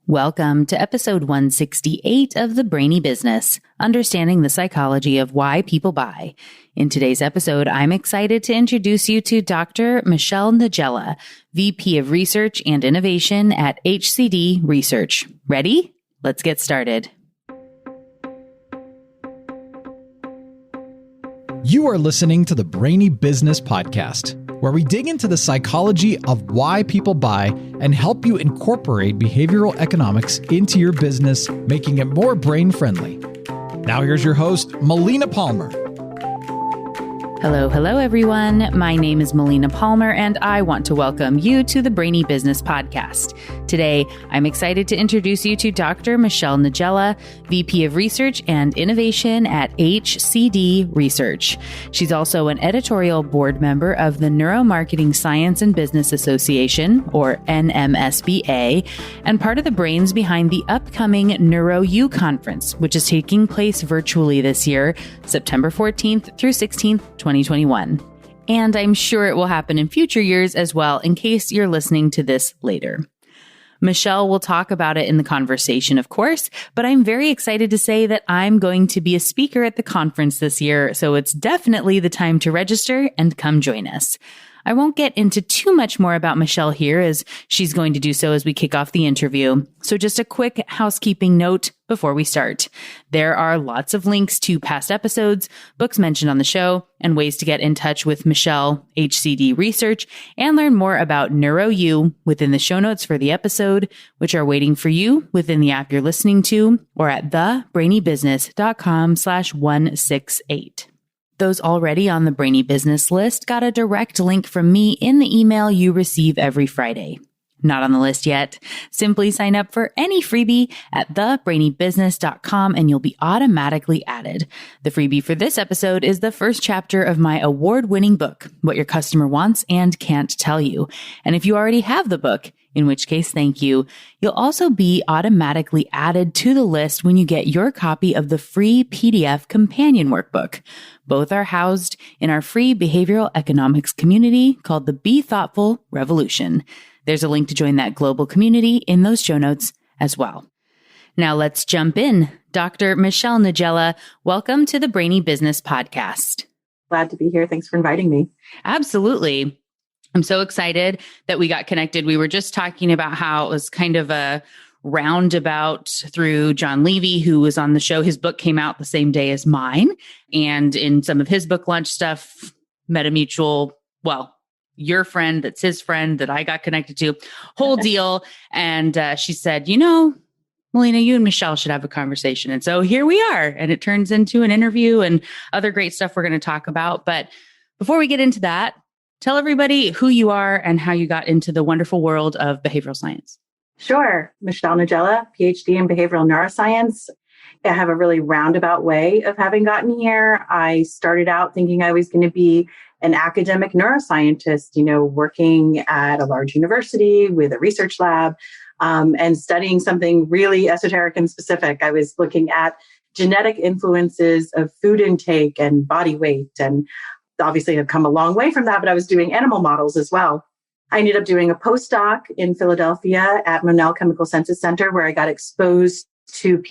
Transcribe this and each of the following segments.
Welcome to episode 168 of The Brainy Business, Understanding the Psychology of Why People Buy. In today's episode, I'm excited to introduce you to Dr. Michelle Niedziela, VP of Research and Innovation at HCD Research. Ready? Let's get started. You are listening to the Brainy Business Podcast, where we dig into the psychology of why people buy and help you incorporate behavioral economics into your business, making it more brain-friendly. Now here's your host, Melina Palmer. Hello, everyone. My name is Melina Palmer, and I want to welcome you to the Brainy Business Podcast. Today, I'm excited to introduce you to Dr. Michelle Niedziela, VP of Research and Innovation at HCD Research. She's also an editorial board member of the Neuromarketing Science and Business Association, or NMSBA, and part of the brains behind the upcoming NeuroU Conference, which is taking place virtually this year, September 14th through 16th, 2021. And I'm sure it will happen in future years as well, in case you're listening to this later. Michelle will talk about it in the conversation, of course, but I'm very excited to say that I'm going to be a speaker at the conference this year, so it's definitely the time to register and come join us. I won't get into too much more about Michelle here, as she's going to do so as we kick off the interview. So just a quick housekeeping note before we start. There are lots of links to past episodes, books mentioned on the show, and ways to get in touch with Michelle, HCD Research, and learn more about NeuroU within the show notes for the episode, which are waiting for you within the app you're listening to, or at thebrainybusiness.com/168. Those already on the Brainy Business list got a direct link from me in the email you receive every Friday. Not on the list yet? Simply sign up for any freebie at thebrainybusiness.com and you'll be automatically added. The freebie for this episode is the first chapter of my award-winning book, What Your Customer Wants and Can't Tell You. And if you already have the book, in which case, thank you, you'll also be automatically added to the list when you get your copy of the free PDF companion workbook. Both are housed in our free behavioral economics community called the Be Thoughtful Revolution. There's a link to join that global community in those show notes as well. Now let's jump in. Dr. Michelle Niedziela, welcome to the Brainy Business Podcast. Glad to be here. Thanks for inviting me. Absolutely. I'm so excited that we got connected. We were just talking about how it was kind of a roundabout through John Levy, who was on the show. His book came out the same day as mine. And in some of his book launch stuff, met a mutual, your friend, that's his friend that I got connected to, whole deal. And she said, Melina, you and Michelle should have a conversation. And so here we are. And it turns into an interview and other great stuff we're going to talk about. But before we get into that, tell everybody who you are and how you got into the wonderful world of behavioral science. Sure. Michelle Niedziela, PhD in Behavioral Neuroscience. I have a really roundabout way of having gotten here. I started out thinking I was going to be an academic neuroscientist, working at a large university with a research lab and studying something really esoteric and specific. I was looking at genetic influences of food intake and body weight. And obviously I've come a long way from that, but I was doing animal models as well. I ended up doing a postdoc in Philadelphia at Monell Chemical Senses Center, where I got exposed to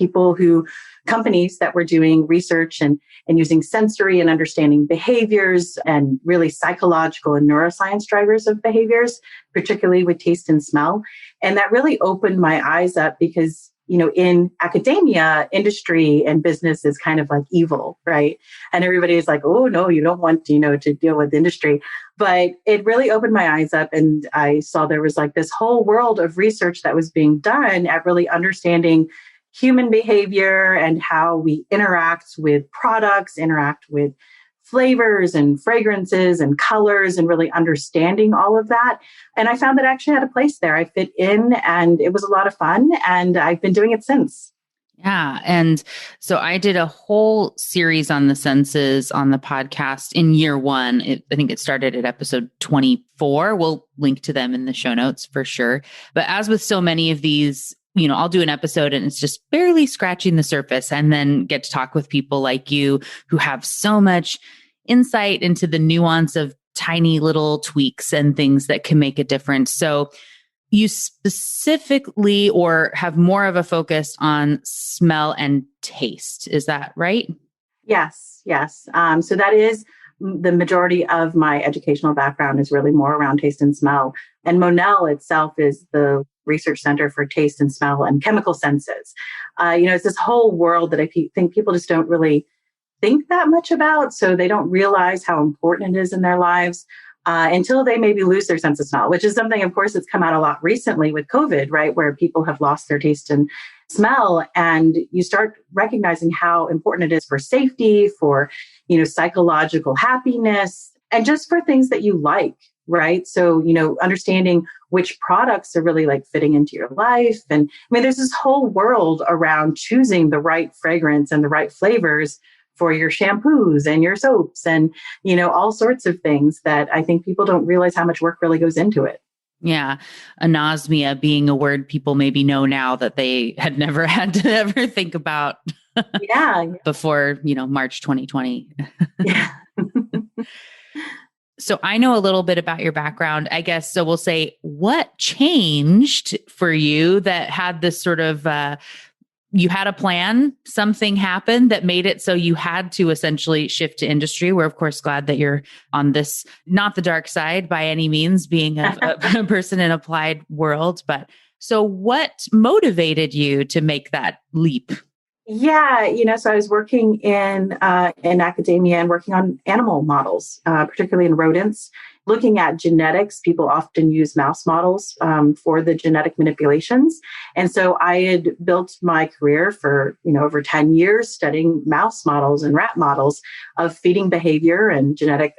companies that were doing research and using sensory and understanding behaviors and really psychological and neuroscience drivers of behaviors, particularly with taste and smell. And that really opened my eyes up because, in academia, industry and business is kind of like evil, right? And everybody is like, oh, no, you don't want, to deal with industry. But it really opened my eyes up, and I saw there was like this whole world of research that was being done at really understanding human behavior and how we interact with products, interact with flavors and fragrances and colors, and really understanding all of that. And I found that I actually had a place there. I fit in, and it was a lot of fun, and I've been doing it since. Yeah. And so I did a whole series on the senses on the podcast in year one. I think it started at episode 24. We'll link to them in the show notes for sure. But as with so many of these, I'll do an episode and it's just barely scratching the surface, and then get to talk with people like you who have so much insight into the nuance of tiny little tweaks and things that can make a difference. So you specifically or have more of a focus on smell and taste. Is that right? Yes, yes. So that is the majority of my educational background is really more around taste and smell. And Monell itself is the research center for taste and smell and chemical senses. It's this whole world that I think people just don't really think that much about. So they don't realize how important it is in their lives until they maybe lose their sense of smell, which is something, of course, that's come out a lot recently with COVID, right? Where people have lost their taste and smell, and you start recognizing how important it is for safety, for, psychological happiness, and just for things that you like, right? So, understanding which products are really like fitting into your life. And I mean, there's this whole world around choosing the right fragrance and the right flavors for your shampoos and your soaps and, all sorts of things that I think people don't realize how much work really goes into it. Yeah. Anosmia being a word people maybe know now that they had never had to ever think about before, March 2020. Yeah. So I know a little bit about your background, I guess. So we'll say, what changed for you that had this sort of, you had a plan, something happened that made it so you had to essentially shift to industry. We're, of course, glad that you're on this, not the dark side by any means, being a person in applied world. But so what motivated you to make that leap? Yeah, so I was working in academia and working on animal models, particularly in rodents. Looking at genetics, people often use mouse models for the genetic manipulations. And so I had built my career for, over 10 years studying mouse models and rat models of feeding behavior and genetic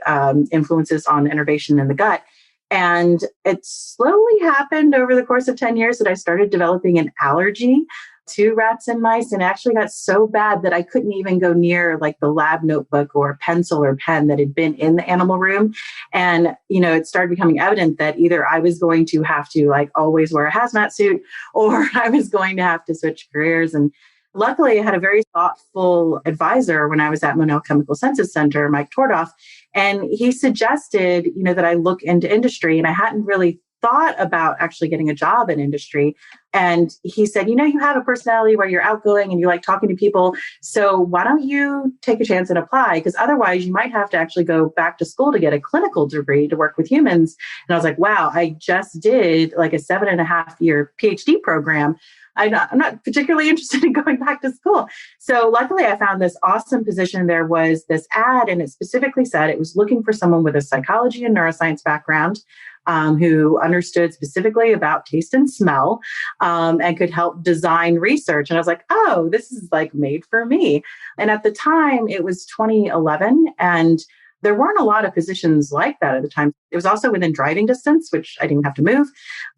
influences on innervation in the gut. And it slowly happened over the course of 10 years that I started developing an allergy to rats and mice, and actually got so bad that I couldn't even go near like the lab notebook or pencil or pen that had been in the animal room. And, it started becoming evident that either I was going to have to like always wear a hazmat suit or I was going to have to switch careers. And luckily I had a very thoughtful advisor when I was at Monell Chemical Senses Center, Mike Tordoff, and he suggested, that I look into industry, and I hadn't really thought about actually getting a job in industry. And he said, you have a personality where you're outgoing and you like talking to people. So why don't you take a chance and apply? Because otherwise you might have to actually go back to school to get a clinical degree to work with humans. And I was like, wow, I just did like a 7.5-year PhD program. I'm not particularly interested in going back to school. So luckily I found this awesome position. There was this ad, and it specifically said it was looking for someone with a psychology and neuroscience background who understood specifically about taste and smell and could help design research. And I was like, oh, this is like made for me. And at the time, it was 2011, and there weren't a lot of positions like that at the time. It was also within driving distance, which I didn't have to move.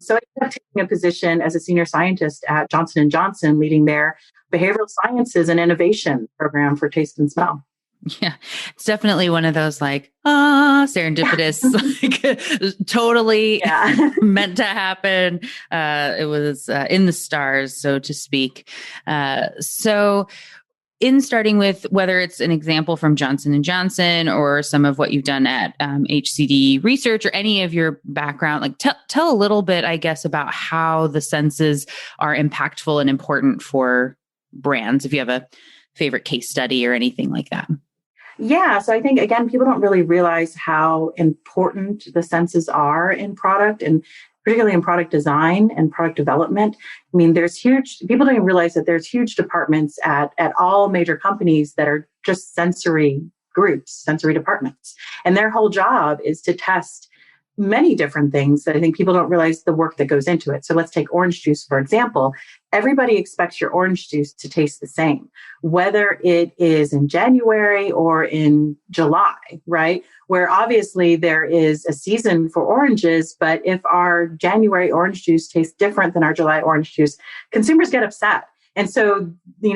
So I ended up taking a position as a senior scientist at Johnson & Johnson, leading their behavioral sciences and innovation program for taste and smell. Yeah, it's definitely one of those like, serendipitous, like totally meant to happen. It was in the stars, so to speak. So in starting with whether it's an example from Johnson & Johnson or some of what you've done at HCD Research or any of your background, like tell a little bit, I guess, about how the senses are impactful and important for brands, if you have a favorite case study or anything like that. Yeah. So I think, again, people don't really realize how important the senses are in product, and particularly in product design and product development. I mean, people don't even realize that there's huge departments at all major companies that are just sensory groups, sensory departments. And their whole job is to test many different things that I think people don't realize the work that goes into it. So let's take orange juice, for example. Everybody expects your orange juice to taste the same, whether it is in January or in July, right? Where obviously there is a season for oranges, but if our January orange juice tastes different than our July orange juice, consumers get upset. And so,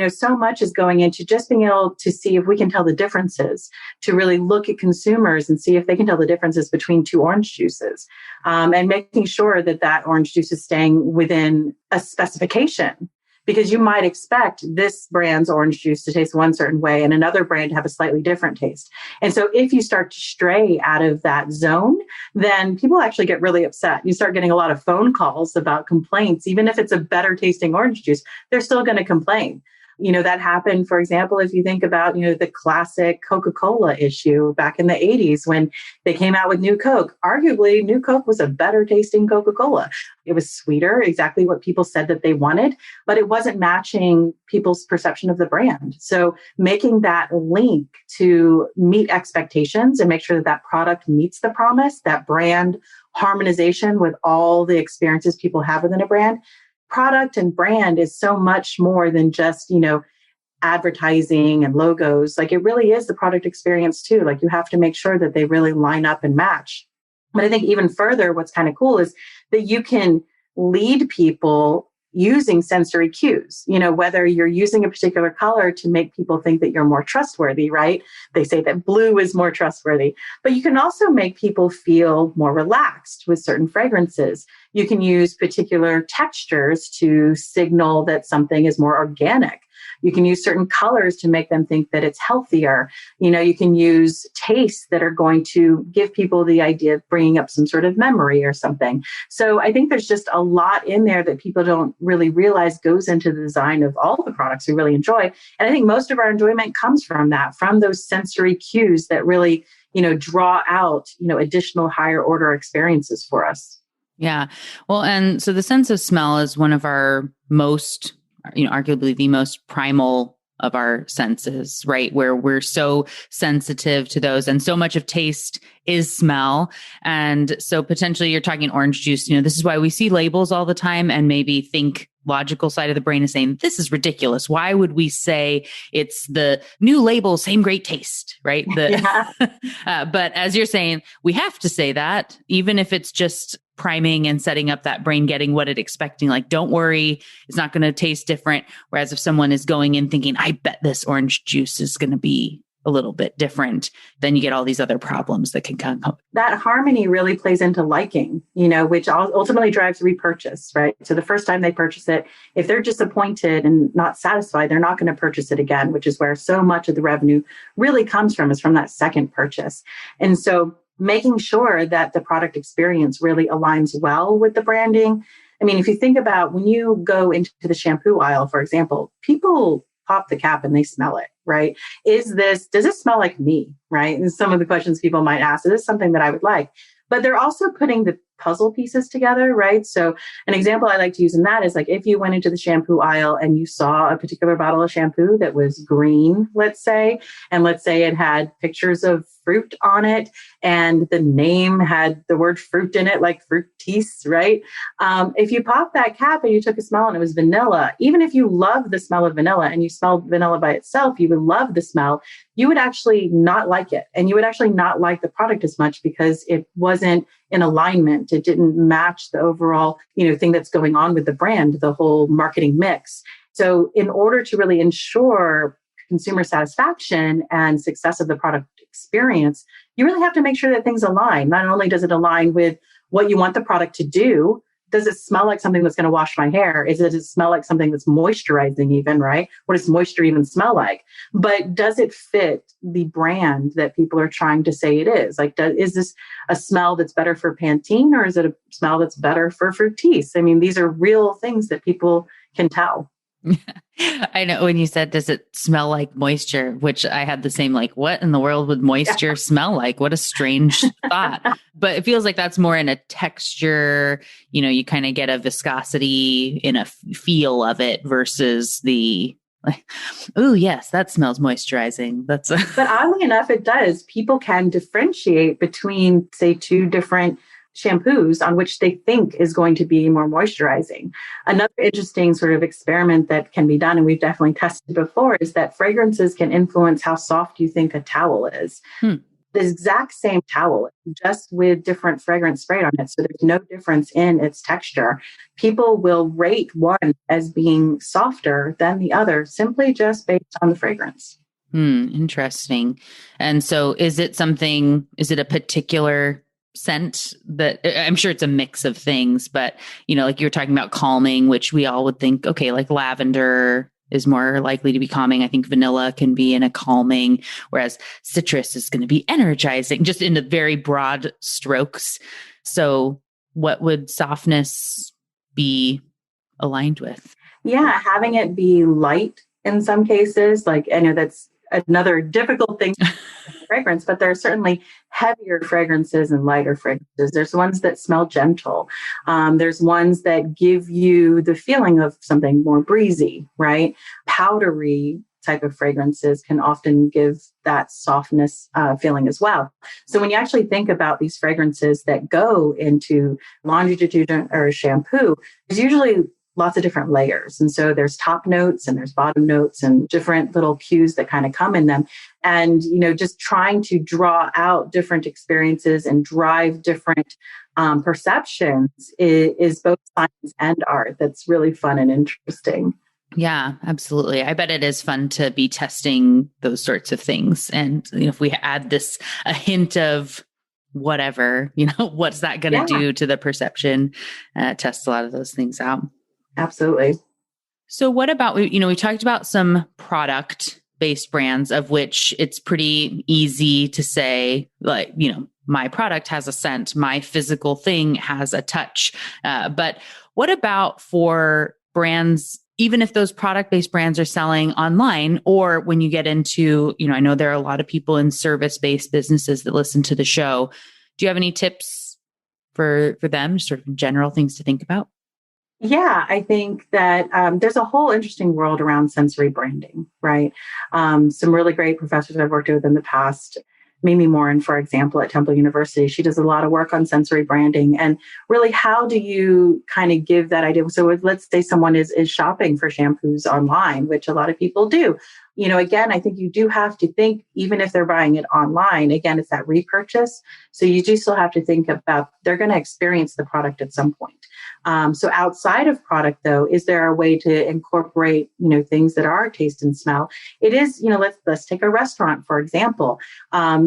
so much is going into just being able to see if we can tell the differences, to really look at consumers and see if they can tell the differences between two orange juices, and making sure that orange juice is staying within a specification. because you might expect this brand's orange juice to taste one certain way and another brand to have a slightly different taste. And so if you start to stray out of that zone, then people actually get really upset. You start getting a lot of phone calls about complaints. Even if it's a better tasting orange juice, they're still going to complain. That happened, for example, if you think about, the classic Coca-Cola issue back in the 80s when they came out with New Coke. Arguably, New Coke was a better tasting Coca-Cola. It was sweeter, exactly what people said that they wanted, but it wasn't matching people's perception of the brand. So making that link to meet expectations and make sure that that product meets the promise, that brand harmonization with all the experiences people have within a brand. Product and brand is so much more than just, advertising and logos. Like it really is the product experience too. Like you have to make sure that they really line up and match. But I think even further, what's kind of cool is that you can lead people using sensory cues, whether you're using a particular color to make people think that you're more trustworthy, right? They say that blue is more trustworthy, but you can also make people feel more relaxed with certain fragrances. You can use particular textures to signal that something is more organic. You can use certain colors to make them think that it's healthier. You can use tastes that are going to give people the idea of bringing up some sort of memory or something. So I think there's just a lot in there that people don't really realize goes into the design of all the products we really enjoy. And I think most of our enjoyment comes from that, from those sensory cues that really, draw out, additional higher order experiences for us. Yeah. Well, and so the sense of smell is one of our most, arguably the most primal of our senses, right? Where we're so sensitive to those, and so much of taste is smell. And so potentially you're talking orange juice, this is why we see labels all the time and maybe think logical side of the brain is saying, this is ridiculous. Why would we say it's the new label, same great taste, right? But as you're saying, we have to say that, even if it's just priming and setting up that brain, getting what it's expecting. Like, don't worry, it's not going to taste different. Whereas if someone is going in thinking, I bet this orange juice is going to be a little bit different, then you get all these other problems that can come. That harmony really plays into liking, which ultimately drives repurchase, right? So the first time they purchase it, if they're disappointed and not satisfied, they're not going to purchase it again, which is where so much of the revenue really comes from, is from that second purchase. And so making sure that the product experience really aligns well with the branding. I mean, if you think about when you go into the shampoo aisle, for example, people pop the cap and they smell it, right? Does it smell like me, right? And some of the questions people might ask, is this something that I would like? But they're also putting the puzzle pieces together, right? So an example I like to use in that is like if you went into the shampoo aisle and you saw a particular bottle of shampoo that was green, let's say, and let's say it had pictures of fruit on it and the name had the word fruit in it, like fructis, right? If you popped that cap and you took a smell and it was vanilla, even if you love the smell of vanilla and you smelled vanilla by itself, you would love the smell, you would actually not like it. And you would actually not like the product as much because it wasn't in alignment. It didn't match the overall, thing that's going on with the brand, the whole marketing mix. So in order to really ensure consumer satisfaction and success of the product experience, you really have to make sure that things align. Not only does it align with what you want the product to do, does it smell like something that's going to wash my hair? Does it smell like something that's moisturizing even, right? What does moisture even smell like? But does it fit the brand that people are trying to say it is? Like, is this a smell that's better for Pantene or is it a smell that's better for Fructis? I mean, these are real things that people can tell. I know when you said, does it smell like moisture, which I had the same, like, what in the world would moisture smell like? What a strange thought. But it feels like that's more in a texture, you kind of get a viscosity in a feel of it versus the, oh yes, that smells moisturizing. But oddly enough, it does. People can differentiate between, say, two different shampoos on which they think is going to be more moisturizing. Another interesting sort of experiment that can be done, and we've definitely tested before, is that fragrances can influence how soft you think a towel is. The exact same towel, just with different fragrance sprayed on it. So there's no difference in its texture. People will rate one as being softer than the other simply just based on the fragrance. Interesting. And so is it a particular scent that I'm sure it's a mix of things, but like you were talking about calming, which we all would think, okay, like lavender is more likely to be calming. I think vanilla can be in a calming, whereas citrus is going to be energizing, just in the very broad strokes. So what would softness be aligned with? Yeah, having it be light in some cases. Like, I know that's another difficult thing fragrance, but there are certainly heavier fragrances and lighter fragrances. There's ones that smell gentle. There's ones that give you the feeling of something more breezy, right? Powdery type of fragrances can often give that softness feeling as well. So when you actually think about these fragrances that go into laundry detergent or shampoo, there's usually lots of different layers. And so there's top notes and there's bottom notes and different little cues that kind of come in them. And, just trying to draw out different experiences and drive different perceptions is both science and art. That's really fun and interesting. Yeah, absolutely. I bet it is fun to be testing those sorts of things. And if we add a hint of whatever, what's that going to do to the perception? Test a lot of those things out. Absolutely. So what about, we talked about some product-based brands of which it's pretty easy to say, like, my product has a scent, my physical thing has a touch. But what about for brands, even if those product-based brands are selling online, or when you get into, I know there are a lot of people in service-based businesses that listen to the show. Do you have any tips for them, sort of general things to think about? Yeah, I think that there's a whole interesting world around sensory branding, right? Some really great professors I've worked with in the past, Mimi Morin, for example, at Temple University, she does a lot of work on sensory branding. And really, how do you kind of give that idea? So let's say someone is shopping for shampoos online, which a lot of people do. Again, I think you do have to think, even if they're buying it online, again, it's that repurchase. So you do still have to think about, they're going to experience the product at some point. So outside of product, though, is there a way to incorporate, things that are taste and smell? It is, let's take a restaurant, for example.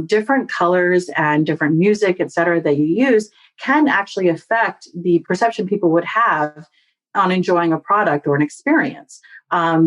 Different colors and different music, et cetera, that you use can actually affect the perception people would have on enjoying a product or an experience.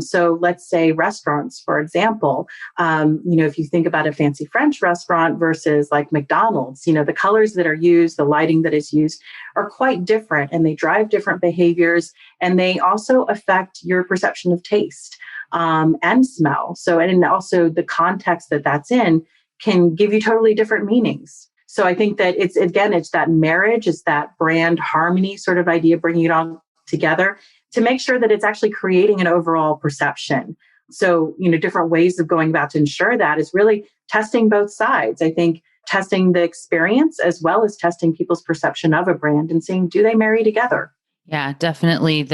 So let's say restaurants, for example, if you think about a fancy French restaurant versus like McDonald's, the colors that are used, the lighting that is used are quite different, and they drive different behaviors, and they also affect your perception of taste and smell. So, and also the context that that's in can give you totally different meanings. So I think that it's that marriage, it's that brand harmony sort of idea, bringing it all together to make sure that it's actually creating an overall perception. So, different ways of going about to ensure that is really testing both sides. I think testing the experience as well as testing people's perception of a brand and seeing, do they marry together? Yeah, definitely.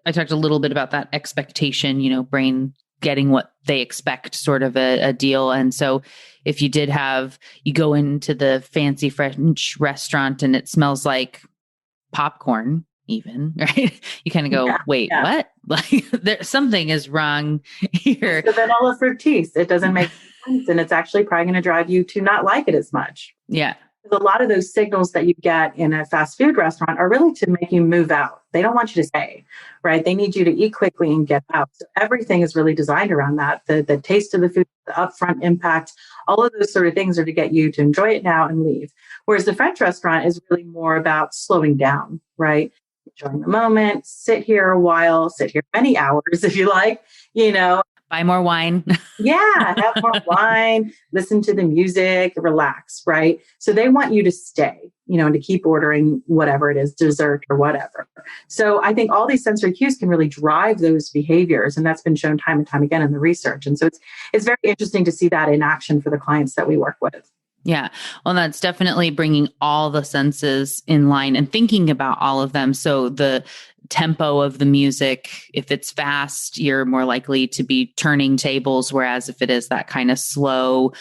I talked a little bit about that expectation, brain getting what they expect, sort of a deal. And so if you go into the fancy French restaurant and it smells like popcorn, even, right? You kind of go, wait, what? Like something is wrong here. It's the vanilla fruit taste. It doesn't make sense. And it's actually probably going to drive you to not like it as much. Yeah. A lot of those signals that you get in a fast food restaurant are really to make you move out. They don't want you to stay, right? They need you to eat quickly and get out. So everything is really designed around that. The taste of the food, the upfront impact, all of those sort of things are to get you to enjoy it now and leave. Whereas the French restaurant is really more about slowing down, right? Enjoying the moment, sit here a while, sit here many hours if you like, Buy more wine. Yeah, have more wine, listen to the music, relax, right? So they want you to stay, and to keep ordering whatever it is, dessert or whatever. So I think all these sensory cues can really drive those behaviors, and that's been shown time and time again in the research. And so it's very interesting to see that in action for the clients that we work with. Yeah. Well, that's definitely bringing all the senses in line and thinking about all of them. So the tempo of the music, if it's fast, you're more likely to be turning tables. Whereas if it is that kind of slow,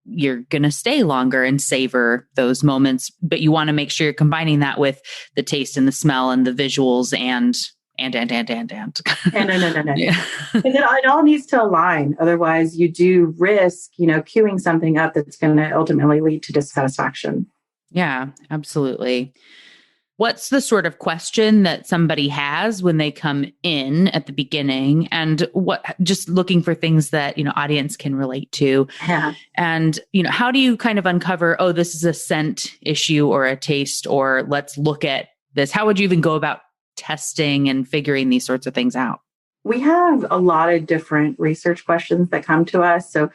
you're going to stay longer and savor those moments. But you want to make sure you're combining that with the taste and the smell and the visuals and. No. Yeah. It all needs to align. Otherwise, you do risk, queuing something up that's going to ultimately lead to dissatisfaction. Yeah, absolutely. What's the sort of question that somebody has when they come in at the beginning, and what, just looking for things that, audience can relate to? Yeah. And, how do you kind of uncover, oh, this is a scent issue or a taste, or let's look at this? How would you even go about testing and figuring these sorts of things out? We have a lot of different research questions that come to us. So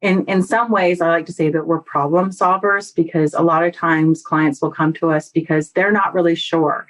in some ways, I like to say that we're problem solvers, because a lot of times clients will come to us because they're not really sure.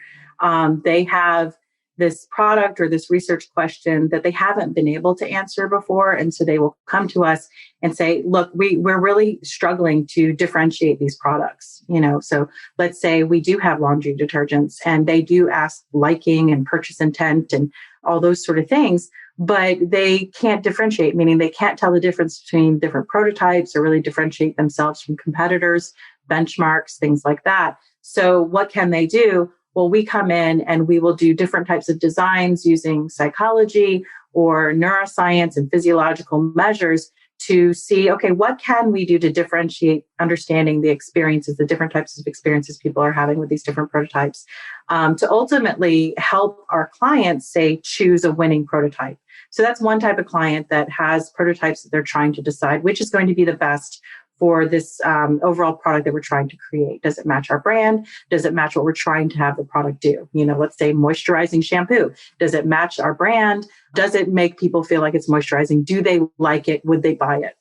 They have this product or this research question that they haven't been able to answer before. And so they will come to us and say, look, we're really struggling to differentiate these products. So let's say we do have laundry detergents and they do ask liking and purchase intent and all those sort of things, but they can't differentiate, meaning they can't tell the difference between different prototypes or really differentiate themselves from competitors, benchmarks, things like that. So what can they do? Well, we come in and we will do different types of designs using psychology or neuroscience and physiological measures to see, okay, what can we do to differentiate understanding the experiences, the different types of experiences people are having with these different prototypes, to ultimately help our clients, say, choose a winning prototype. So that's one type of client that has prototypes that they're trying to decide which is going to be the best for this overall product that we're trying to create. Does it match our brand? Does it match what we're trying to have the product do? Let's say moisturizing shampoo. Does it match our brand? Does it make people feel like it's moisturizing? Do they like it? Would they buy it?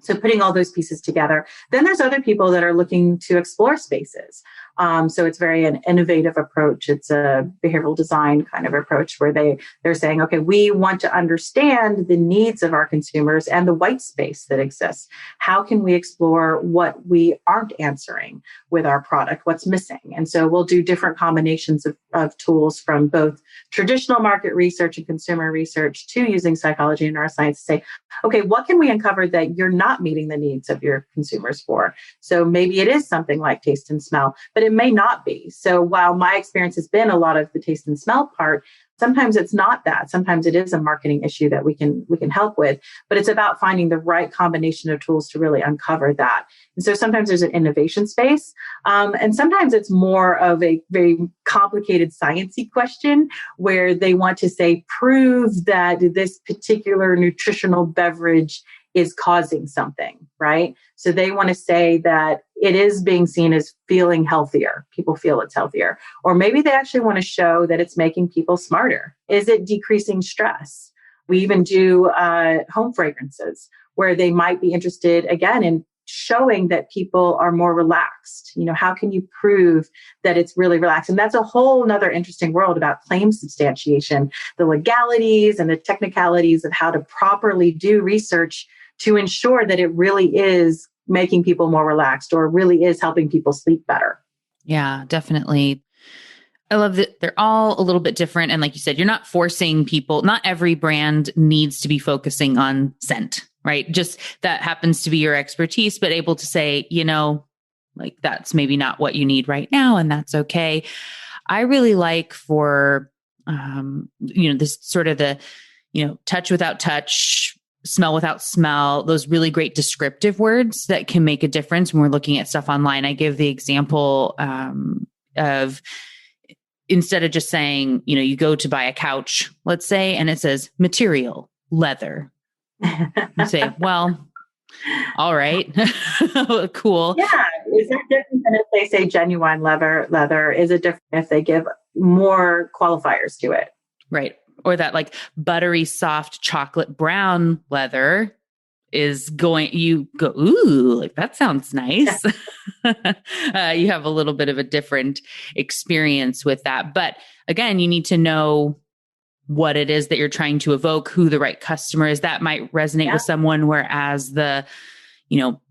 So putting all those pieces together. Then there's other people that are looking to explore spaces. So it's very an innovative approach. It's a behavioral design kind of approach where they're saying, okay, we want to understand the needs of our consumers and the white space that exists. How can we explore what we aren't answering with our product? What's missing? And so we'll do different combinations of tools from both traditional market research and consumer research to using psychology and neuroscience to say, okay, what can we uncover that you're not meeting the needs of your consumers for? So maybe it is something like taste and smell, but it may not be. So while my experience has been a lot of the taste and smell part, sometimes it's not that. Sometimes it is a marketing issue that we can help with, but it's about finding the right combination of tools to really uncover that. And so sometimes there's an innovation space, and sometimes it's more of a very complicated sciencey question where they want to say, prove that this particular nutritional beverage is causing something, right? So they want to say that it is being seen as feeling healthier. People feel it's healthier. Or maybe they actually want to show that it's making people smarter. Is it decreasing stress? We even do home fragrances where they might be interested, again, in showing that people are more relaxed. How can you prove that it's really relaxed? And that's a whole nother interesting world about claim substantiation, the legalities and the technicalities of how to properly do research to ensure that it really is making people more relaxed or really is helping people sleep better. Yeah, definitely. I love that they're all a little bit different. And like you said, you're not forcing people, not every brand needs to be focusing on scent, right? Just that happens to be your expertise, but able to say, like that's maybe not what you need right now. And that's okay. I really like for, this sort of the, touch without touch, smell without smell, those really great descriptive words that can make a difference when we're looking at stuff online. I give the example of instead of just saying, you go to buy a couch, let's say, and it says material, leather. You say, well, all right, cool. Yeah. Is that different than if they say genuine leather? Is it different if they give more qualifiers to it? Right. Or that like buttery, soft chocolate brown leather is you go, ooh, like that sounds nice. You have a little bit of a different experience with that. But again, you need to know what it is that you're trying to evoke, who the right customer is. That might resonate with someone, whereas the,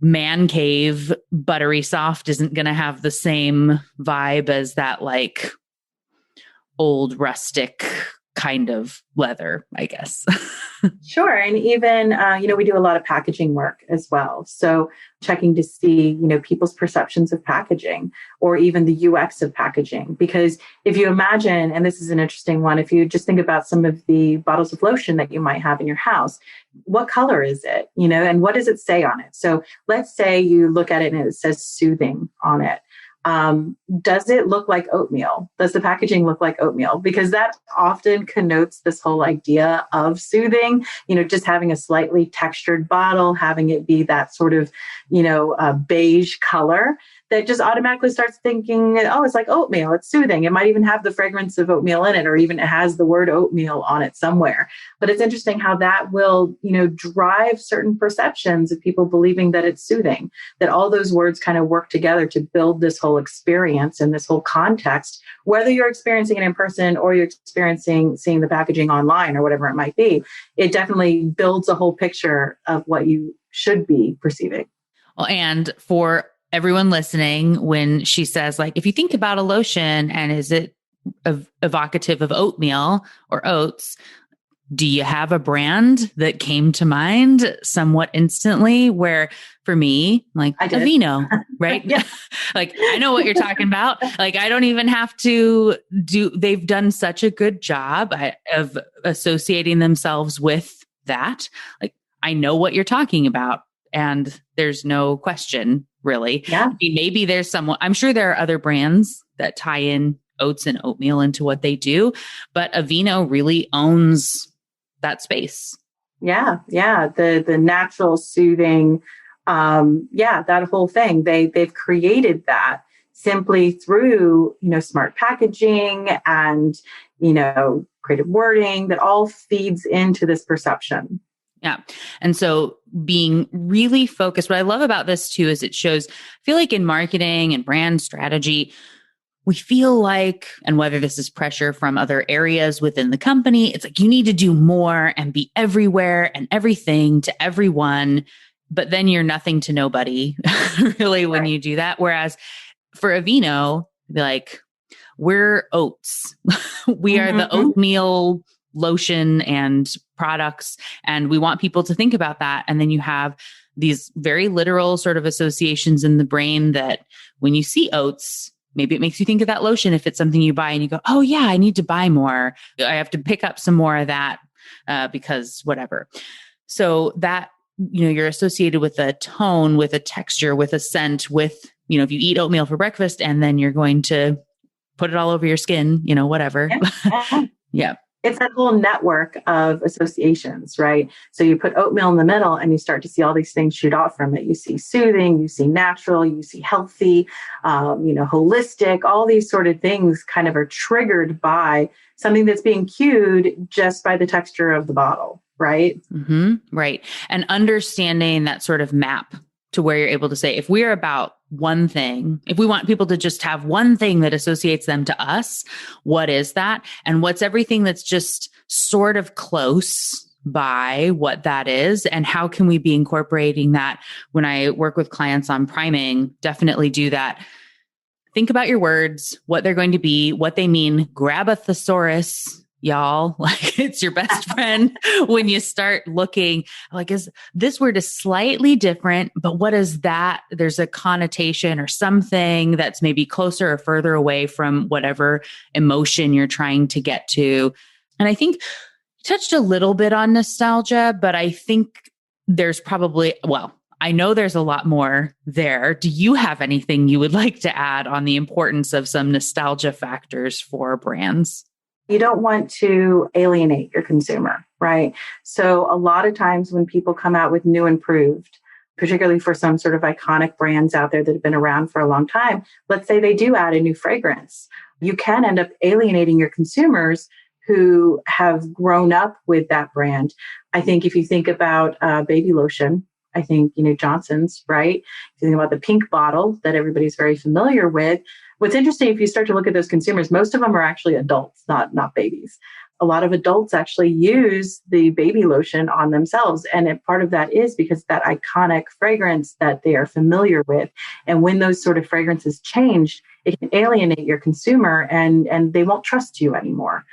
man cave buttery soft isn't going to have the same vibe as that like old rustic kind of leather, I guess. Sure. And even, we do a lot of packaging work as well. So checking to see, people's perceptions of packaging or even the UX of packaging. Because if you imagine, and this is an interesting one, if you just think about some of the bottles of lotion that you might have in your house, what color is it, and what does it say on it? So let's say you look at it and it says soothing on it. Does it look like oatmeal? Does the packaging look like oatmeal? Because that often connotes this whole idea of soothing, just having a slightly textured bottle, having it be that sort of, beige color that just automatically starts thinking, oh, it's like oatmeal, it's soothing. It might even have the fragrance of oatmeal in it, or even it has the word oatmeal on it somewhere. But it's interesting how that will, drive certain perceptions of people believing that it's soothing, that all those words kind of work together to build this whole experience and this whole context, whether you're experiencing it in person or you're seeing the packaging online or whatever it might be. It definitely builds a whole picture of what you should be perceiving. Well, and for everyone listening, when she says, like, if you think about a lotion and is it evocative of oatmeal or oats, do you have a brand that came to mind somewhat instantly? Where for me, like Aveeno, right? Yeah. Like, I know what you're talking about. Like, I don't even have to they've done such a good job of associating themselves with that. Like, I know what you're talking about. And there's no question, really. Yeah. I mean, maybe there's I'm sure there are other brands that tie in oats and oatmeal into what they do, but Aveeno really owns that space. Yeah. Yeah. The natural soothing, that whole thing. They've created that simply through, smart packaging and, creative wording that all feeds into this perception. Yeah. And so being really focused, what I love about this too, is it shows, I feel like in marketing and brand strategy, we feel like, and whether this is pressure from other areas within the company, it's like you need to do more and be everywhere and everything to everyone, but then you're nothing to nobody really when you do that. Whereas for Aveeno, be like, we're oats. We are the oatmeal lotion and products. And we want people to think about that. And then you have these very literal sort of associations in the brain that when you see oats, maybe it makes you think of that lotion if it's something you buy and you go, oh yeah, I need to buy more. I have to pick up some more of that because whatever. So that, you're associated with a tone, with a texture, with a scent, with, if you eat oatmeal for breakfast and then you're going to put it all over your skin, whatever. Yeah. It's that whole network of associations, right? So you put oatmeal in the middle and you start to see all these things shoot off from it. You see soothing, you see natural, you see healthy, holistic, all these sort of things kind of are triggered by something that's being cued just by the texture of the bottle, right? Mm-hmm. Right. And understanding that sort of map to where you're able to say, if we're about one thing, if we want people to just have one thing that associates them to us, what is that? And what's everything that's just sort of close by what that is? And how can we be incorporating that? When I work with clients on priming, definitely do that. Think about your words, what they're going to be, what they mean. Grab a thesaurus, y'all. Like, it's your best friend when you start looking like, is this word is slightly different, but what is that? There's a connotation or something that's maybe closer or further away from whatever emotion you're trying to get to. And I think you touched a little bit on nostalgia, but I think there's probably, I know there's a lot more there. Do you have anything you would like to add on the importance of some nostalgia factors for brands? You don't want to alienate your consumer, right? So a lot of times when people come out with new improved, particularly for some sort of iconic brands out there that have been around for a long time, let's say they do add a new fragrance, you can end up alienating your consumers who have grown up with that brand. I think if you think about baby lotion, I think, Johnson's, right? If you think about the pink bottle that everybody's very familiar with, what's interesting, if you start to look at those consumers, most of them are actually adults, not babies. A lot of adults actually use the baby lotion on themselves. And part of that is because that iconic fragrance that they are familiar with. And when those sort of fragrances change, it can alienate your consumer and they won't trust you anymore.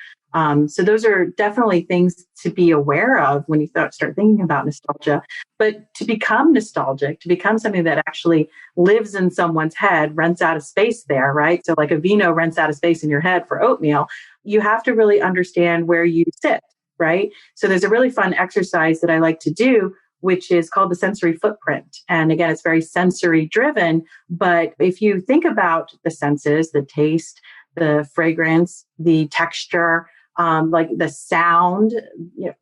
So those are definitely things to be aware of when you start thinking about nostalgia. But to become nostalgic, to become something that actually lives in someone's head, rents out of space there, right? So like a vino rents out of space in your head for oatmeal, you have to really understand where you sit, right? So there's a really fun exercise that I like to do, which is called the sensory footprint. And again, it's very sensory driven. But if you think about the senses, the taste, the fragrance, the texture, like the sound,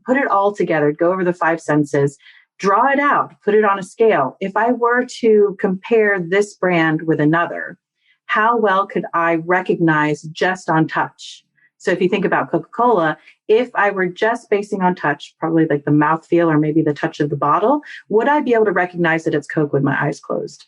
put it all together, go over the five senses, draw it out, put it on a scale. If I were to compare this brand with another, how well could I recognize just on touch? So if you think about Coca-Cola, if I were just basing on touch, probably like the mouthfeel or maybe the touch of the bottle, would I be able to recognize that it's Coke with my eyes closed?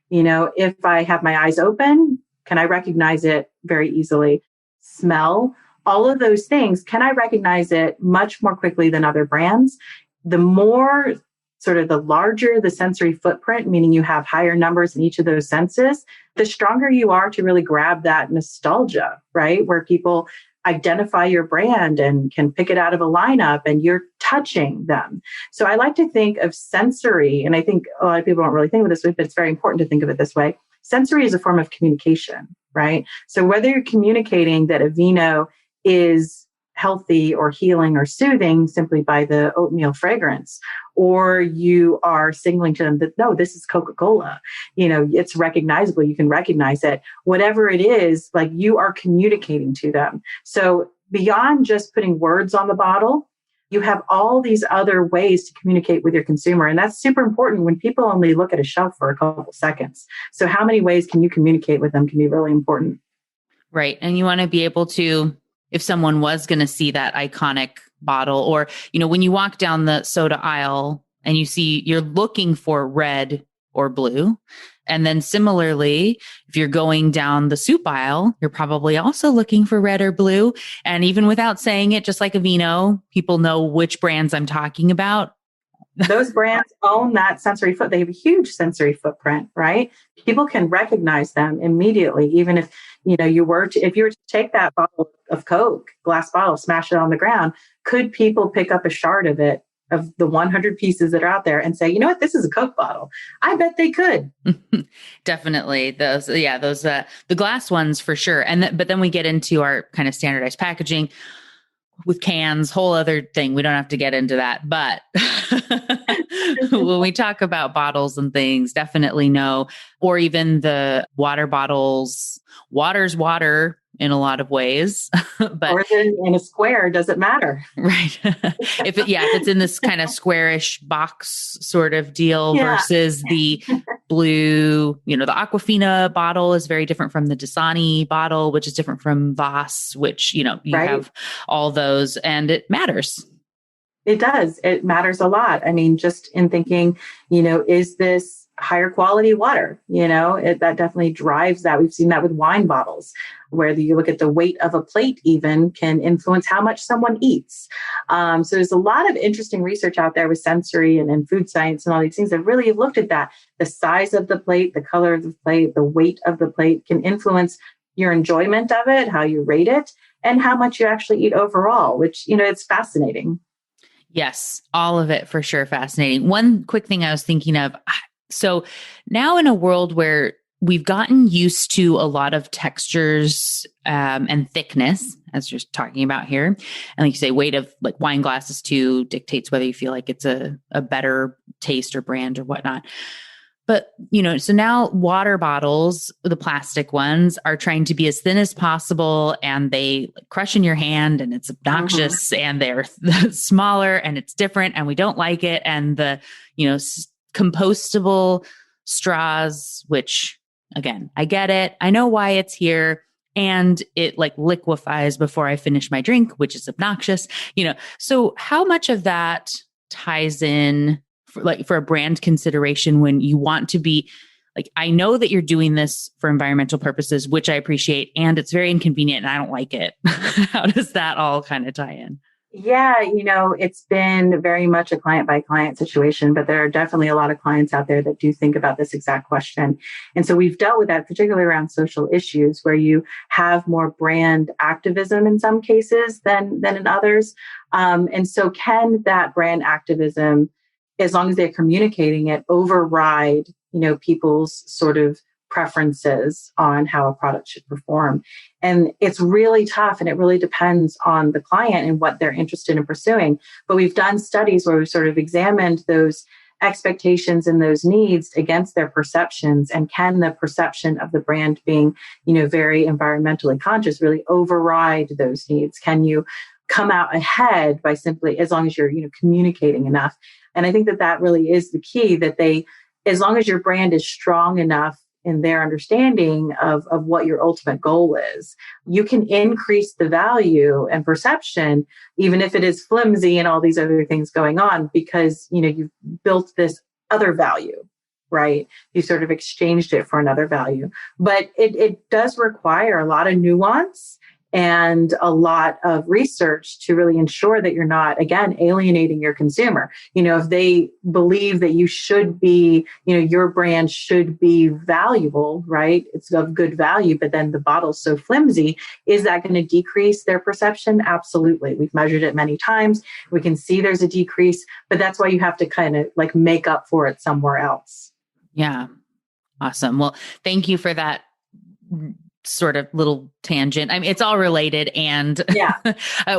If I have my eyes open, can I recognize it very easily? Smell, all of those things, can I recognize it much more quickly than other brands? The more sort of the larger the sensory footprint, meaning you have higher numbers in each of those senses, the stronger you are to really grab that nostalgia, right? Where people identify your brand and can pick it out of a lineup and you're touching them. So I like to think of sensory, and I think a lot of people don't really think of it this way, but it's very important to think of it this way. Sensory is a form of communication, right? So whether you're communicating that a vino is healthy or healing or soothing simply by the oatmeal fragrance, or you are signaling to them that, no, this is Coca-Cola, it's recognizable, you can recognize it, whatever it is, like you are communicating to them. So beyond just putting words on the bottle, you have all these other ways to communicate with your consumer. And that's super important when people only look at a shelf for a couple seconds. So how many ways can you communicate with them can be really important. Right. And you want to be able to, if someone was going to see that iconic bottle, or, when you walk down the soda aisle and you're looking for red or blue. And then similarly, if you're going down the soup aisle, you're probably also looking for red or blue. And even without saying it, just like a vino, people know which brands I'm talking about. Those brands own that sensory they have a huge sensory footprint, right? People can recognize them immediately, even if you were to take that bottle of Coke, glass bottle, smash it on the ground, could people pick up a shard of it, of the 100 pieces that are out there, and say, you know what, this is a Coke bottle? I bet they could. Definitely the glass ones for sure. But then we get into our kind of standardized packaging with cans, whole other thing. We don't have to get into that. But when we talk about bottles and things, definitely know, or even the water bottles, water's water in a lot of ways. But or in a square, does it matter? Right. If it's in this kind of squarish box sort of deal versus the blue, the Aquafina bottle is very different from the Dasani bottle, which is different from Voss, which, you right. have all those, and it matters. It does. It matters a lot. I mean, just in thinking, is this higher quality water? That definitely drives that. We've seen that with wine bottles, where you look at the weight of a plate even can influence how much someone eats. So there's a lot of interesting research out there with sensory and food science and all these things that really have looked at that. The size of the plate, the color of the plate, the weight of the plate can influence your enjoyment of it, how you rate it, and how much you actually eat overall, which, it's fascinating. Yes, all of it for sure. Fascinating. One quick thing I was thinking of. So now in a world where we've gotten used to a lot of textures and thickness, as you're talking about here, and like you say, weight of like wine glasses too dictates whether you feel like it's a better taste or brand or whatnot. But, so now water bottles, the plastic ones, are trying to be as thin as possible, and they crush in your hand, and it's obnoxious, and they're smaller, and it's different, and we don't like it. And the, compostable straws, which again, I get it. I know why it's here. And it like liquefies before I finish my drink, which is obnoxious, So how much of that ties in for a brand consideration when you want to be like, I know that you're doing this for environmental purposes, which I appreciate, and it's very inconvenient and I don't like it. How does that all kind of tie in? Yeah, it's been very much a client by client situation, but there are definitely a lot of clients out there that do think about this exact question. And so we've dealt with that, particularly around social issues where you have more brand activism in some cases than in others. And so can that brand activism, as long as they're communicating it, override, people's sort of preferences on how a product should perform? And it's really tough, and it really depends on the client and what they're interested in pursuing. But we've done studies where we've sort of examined those expectations and those needs against their perceptions, and can the perception of the brand being, very environmentally conscious really override those needs? Can you come out ahead by simply, as long as you're, communicating enough? And I think that really is the key, that as long as your brand is strong enough in their understanding of what your ultimate goal is, you can increase the value and perception, even if it is flimsy and all these other things going on, because, you've built this other value, right? You sort of exchanged it for another value. But it does require a lot of nuance and a lot of research to really ensure that you're not, again, alienating your consumer. If they believe that you should be, your brand should be valuable, right? It's of good value, but then the bottle's so flimsy, is that going to decrease their perception? Absolutely. We've measured it many times. We can see there's a decrease, but that's why you have to kind of like make up for it somewhere else. Yeah. Awesome. Well, thank you for that sort of little tangent. I mean, it's all related, and yeah,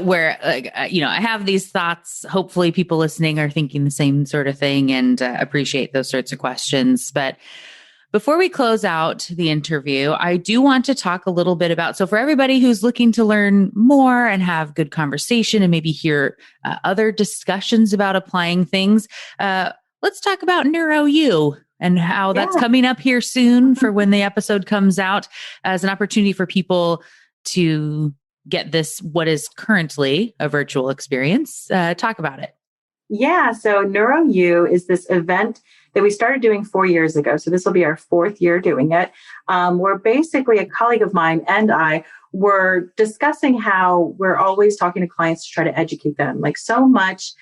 where, I have these thoughts. Hopefully people listening are thinking the same sort of thing and appreciate those sorts of questions. But before we close out the interview, I do want to talk a little bit about, so for everybody who's looking to learn more and have good conversation and maybe hear other discussions about applying things, let's talk about NeuroU and how that's coming up here soon for when the episode comes out, as an opportunity for people to get this, what is currently a virtual experience. Talk about it. Yeah. So NeuroU is this event that we started doing 4 years ago. So this will be our 4th year doing it. Where basically a colleague of mine and I were discussing how we're always talking to clients to try to educate them. Like so much,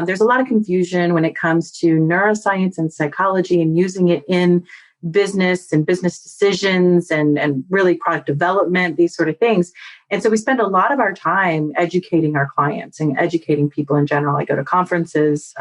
there's a lot of confusion when it comes to neuroscience and psychology and using it in business and business decisions and really product development, these sort of things. And so we spend a lot of our time educating our clients and educating people in general. I go to conferences,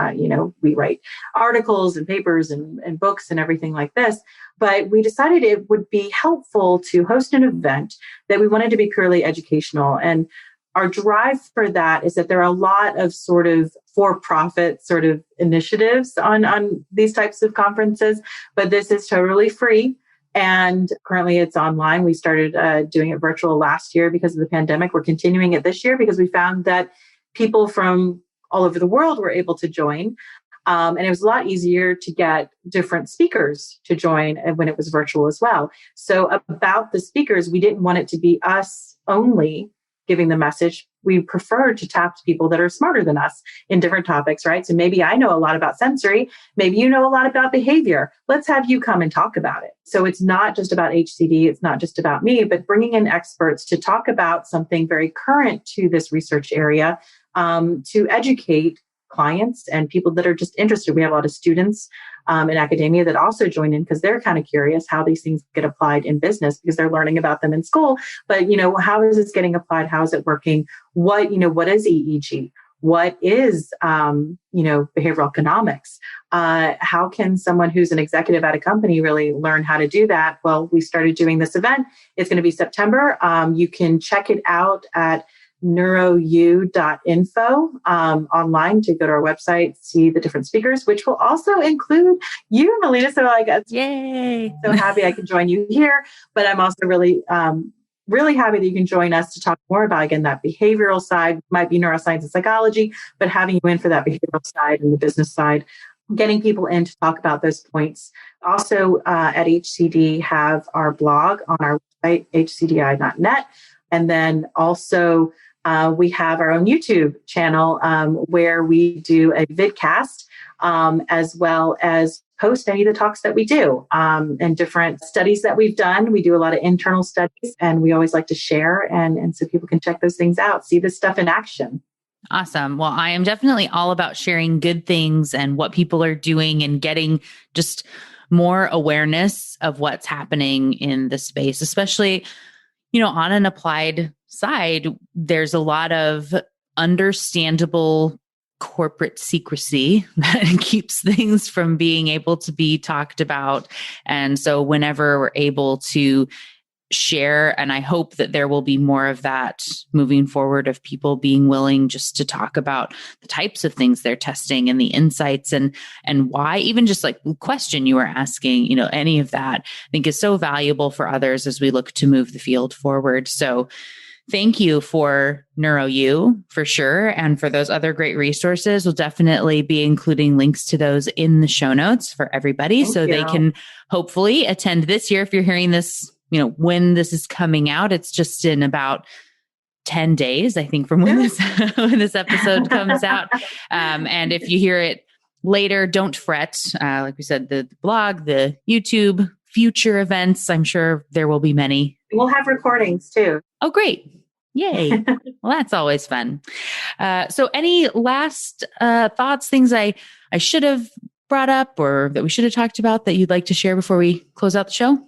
we write articles and papers and books and everything like this. But we decided it would be helpful to host an event that we wanted to be purely educational. And our drive for that is that there are a lot of sort of for-profit sort of initiatives on these types of conferences, but this is totally free. And currently it's online. We started doing it virtual last year because of the pandemic. We're continuing it this year because we found that people from all over the world were able to join. And it was a lot easier to get different speakers to join when it was virtual as well. So about the speakers, we didn't want it to be us only giving the message. We prefer to tap people that are smarter than us in different topics, right? So maybe I know a lot about sensory. Maybe you know a lot about behavior. Let's have you come and talk about it. So it's not just about HCD. It's not just about me, but bringing in experts to talk about something very current to this research area, to educate clients and people that are just interested. We have a lot of students in academia that also join in because they're kind of curious how these things get applied in business because they're learning about them in school. But, how is this getting applied? How is it working? What is EEG? What is, behavioral economics? How can someone who's an executive at a company really learn how to do that? Well, we started doing this event. It's going to be September. You can check it out at neurou.info online to go to our website, see the different speakers, which will also include you, Melina. So yay! So happy I can join you here, but I'm also really happy that you can join us to talk more about, again, that behavioral side. Might be neuroscience and psychology, but having you in for that behavioral side and the business side, getting people in to talk about those points. Also at HCD have our blog on our website, hcdi.net. And then also we have our own YouTube channel where we do a vidcast as well as post any of the talks that we do and different studies that we've done. We do a lot of internal studies and we always like to share. And so people can check those things out, see this stuff in action. Awesome. Well, I am definitely all about sharing good things and what people are doing and getting just more awareness of what's happening in the space, especially, on an applied side, there's a lot of understandable corporate secrecy that keeps things from being able to be talked about. And so whenever we're able to share, and I hope that there will be more of that moving forward, of people being willing just to talk about the types of things they're testing and the insights and why, even just like the question you were asking, any of that I think is so valuable for others as we look to move the field forward. So thank you for NeuroU for sure. And for those other great resources, we'll definitely be including links to those in the show notes for everybody. Thank so you. They can hopefully attend this year. If you're hearing this, when this is coming out, it's just in about 10 days, I think, from when this episode comes out. And if you hear it later, don't fret. Like we said, the blog, the YouTube, future events, I'm sure there will be many. We'll have recordings too. Oh, great. Yay. Well, that's always fun. So any last thoughts, things I should have brought up or that we should have talked about that you'd like to share before we close out the show?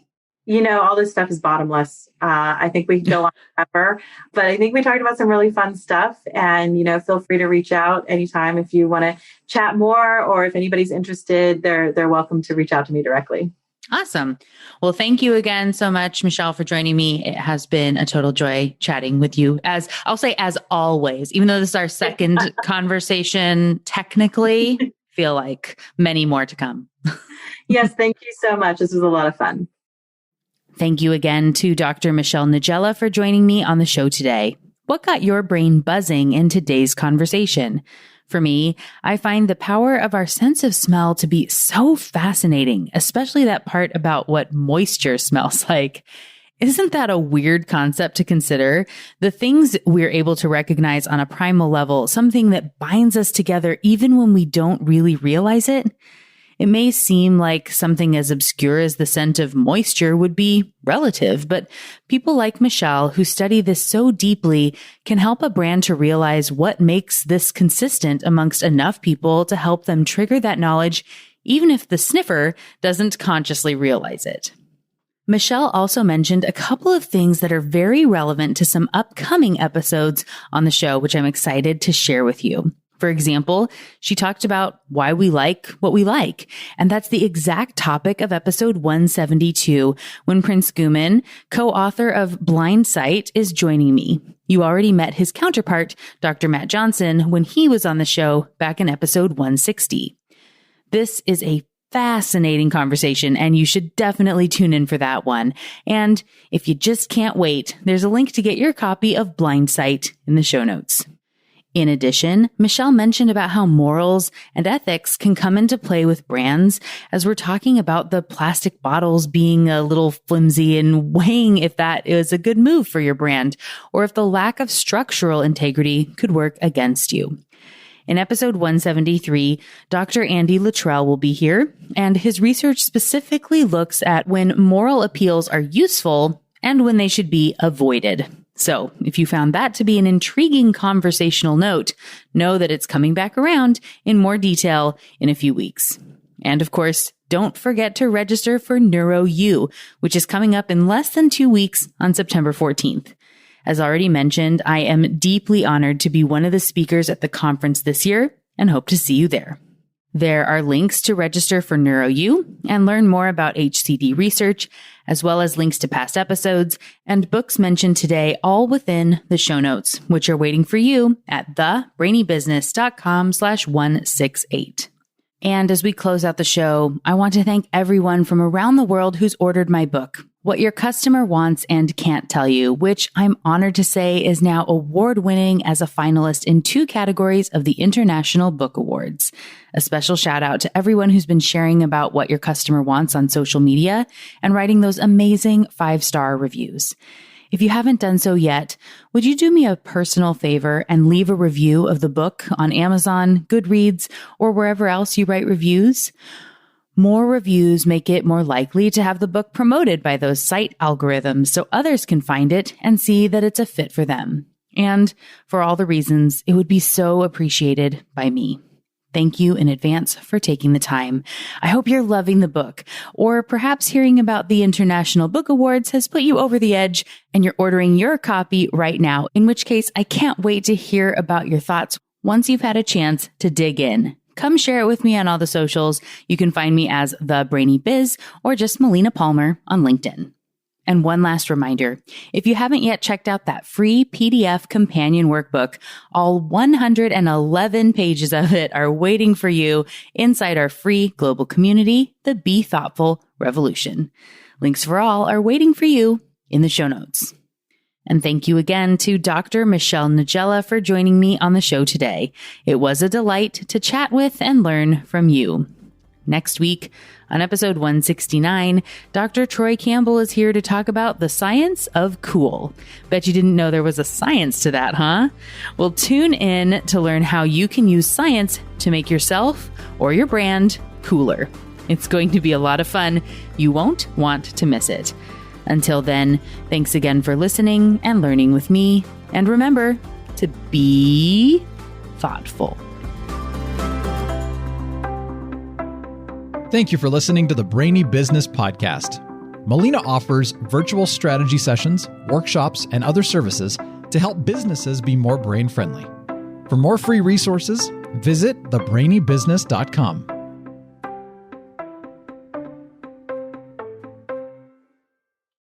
All this stuff is bottomless. I think we can go on forever, but I think we talked about some really fun stuff, and, feel free to reach out anytime if you want to chat more, or if anybody's interested, they're welcome to reach out to me directly. Awesome. Well, thank you again so much, Michelle, for joining me. It has been a total joy chatting with you, as I'll say, as always, even though this is our second conversation, technically, feel like many more to come. Yes. Thank you so much. This was a lot of fun. Thank you again to Dr. Michelle Niedziela for joining me on the show today. What got your brain buzzing in today's conversation? For me, I find the power of our sense of smell to be so fascinating, especially that part about what moisture smells like. Isn't that a weird concept to consider? The things we're able to recognize on a primal level, something that binds us together even when we don't really realize it. It may seem like something as obscure as the scent of moisture would be relative, but people like Michelle, who study this so deeply, can help a brand to realize what makes this consistent amongst enough people to help them trigger that knowledge, even if the sniffer doesn't consciously realize it. Michelle also mentioned a couple of things that are very relevant to some upcoming episodes on the show, which I'm excited to share with you. For example, she talked about why we like what we like. And that's the exact topic of episode 172, when Prince Guman, co-author of Blind Sight, is joining me. You already met his counterpart, Dr. Matt Johnson, when he was on the show back in episode 160. This is a fascinating conversation, and you should definitely tune in for that one. And if you just can't wait, there's a link to get your copy of Blind Sight in the show notes. In addition, Michelle mentioned about how morals and ethics can come into play with brands, as we're talking about the plastic bottles being a little flimsy and weighing if that is a good move for your brand, or if the lack of structural integrity could work against you. In episode 173, Dr. Andy Luttrell will be here, and his research specifically looks at when moral appeals are useful and when they should be avoided. So if you found that to be an intriguing conversational note, know that it's coming back around in more detail in a few weeks. And of course, don't forget to register for NeuroU, which is coming up in less than 2 weeks on September 14th. As already mentioned, I am deeply honored to be one of the speakers at the conference this year and hope to see you there. There are links to register for NeuroU and learn more about HCD Research, as well as links to past episodes and books mentioned today, all within the show notes, which are waiting for you at thebrainybusiness.com/168. And as we close out the show, I want to thank everyone from around the world who's ordered my book, What Your Customer Wants and Can't Tell You, which I'm honored to say is now award-winning as a finalist in 2 categories of the International Book Awards. A special shout out to everyone who's been sharing about What Your Customer Wants on social media and writing those amazing 5-star reviews. If you haven't done so yet, would you do me a personal favor and leave a review of the book on Amazon, Goodreads, or wherever else you write reviews? More reviews make it more likely to have the book promoted by those site algorithms so others can find it and see that it's a fit for them. And for all the reasons, it would be so appreciated by me. Thank you in advance for taking the time. I hope you're loving the book, or perhaps hearing about the International Book Awards has put you over the edge and you're ordering your copy right now, in which case I can't wait to hear about your thoughts once you've had a chance to dig in. Come share it with me on all the socials. You can find me as The Brainy Biz or just Melina Palmer on LinkedIn. And one last reminder, if you haven't yet checked out that free PDF companion workbook, all 111 pages of it are waiting for you inside our free global community, the Be Thoughtful Revolution. Links for all are waiting for you in the show notes. And thank you again to Dr. Michelle Niedziela for joining me on the show today. It was a delight to chat with and learn from you. Next week, on episode 169, Dr. Troy Campbell is here to talk about the science of cool. Bet you didn't know there was a science to that, huh? Well, tune in to learn how you can use science to make yourself or your brand cooler. It's going to be a lot of fun. You won't want to miss it. Until then, thanks again for listening and learning with me. And remember to be thoughtful. Thank you for listening to the Brainy Business Podcast. Melina offers virtual strategy sessions, workshops, and other services to help businesses be more brain-friendly. For more free resources, visit thebrainybusiness.com.